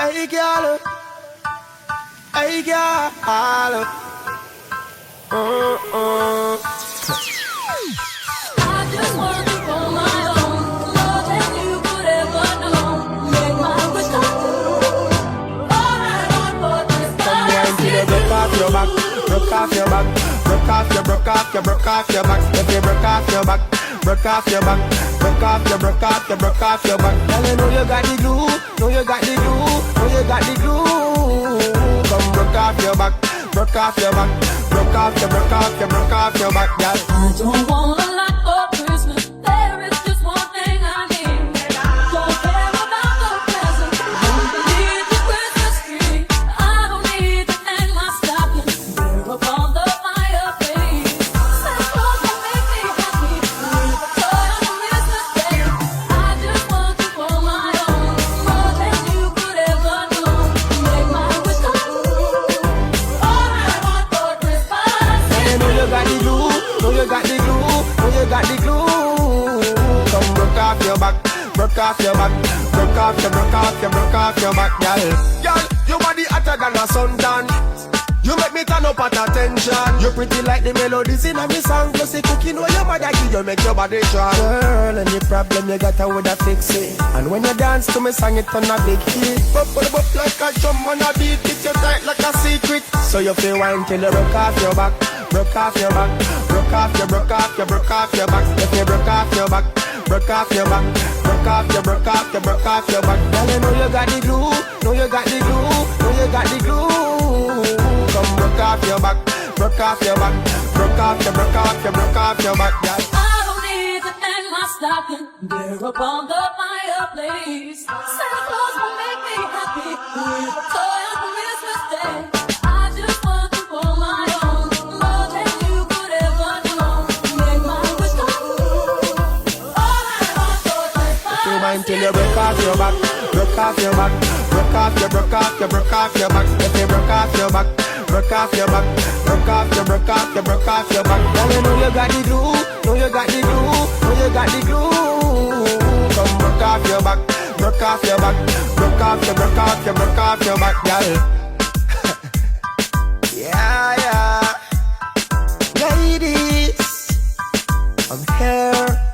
Hey girl, hey girl. I just want you for my own, more than you could ever know. Make my wish come true. All I want for Christmas Come wine till you is broke off your back, broke off your back, broke off your, broke off your, broke off your back. If you broke off your back, broke off your back, broke off your, broke off your, broke off your back. Girl, you know you got the glue, know you got the glue, know you got the glue. Come broke off your back, broke off your back, broke off your, broke off your, broke off your back, girl. I don't want a lot for Christmas. There is just one thing I need. Don't care about the present. Don't need the Christmas tree. I don't need to hang my stocking there upon the fireplace. Santa Claus will make me happy with a toy on Christmas Day. I just want you for my own, more than you could ever know. Make my wish come true. All I want for Christmas And you know you got the glue, know you got the glue, know you got the glue. Come broke off your back, broke off your back, broke off your, broke off your, broke off your back, girl. Girl, your body hotter than a suntan. You make me turn up at attention. You pretty like the melodies in a me song. Plus the cooking where your mother give you make your body strong. Girl, any problem you got, I woulda fix it. And when you dance to me song, it on a big hit. Bubble up like a drum on a beat, it you tight like a secret. So you feel wine till you broke off your back, broke off your back, broke off your, broke off your, broke off your back. If you broke off your back, broke off your back, broke off your, broke off your, broke off your back. Girl, you know you got the glue, know you got the glue, know you got the glue. Come broke off your back, broke off your back, broke off your, broke off your, broke off your back, girl. I don't need to hang my stocking there upon the fireplace. Santa Claus will make me happy with a toy on Christmas Day. I just want you for my own, more than you could ever know. Make my wish come true. All I want for You mind Christmas till you broke off your back, broke off your back, broke off your, broke off your, broke off your back. If you broke off your back, broke off your back, broke off your, broke off your, broke off your back. Girl, you know you got the glue, know you got the glue, know you got the glue. Come broke off your back, broke off your back, broke off your, broke off your, broke off your back, girl. Yeah, yeah. Ladies, I'm here.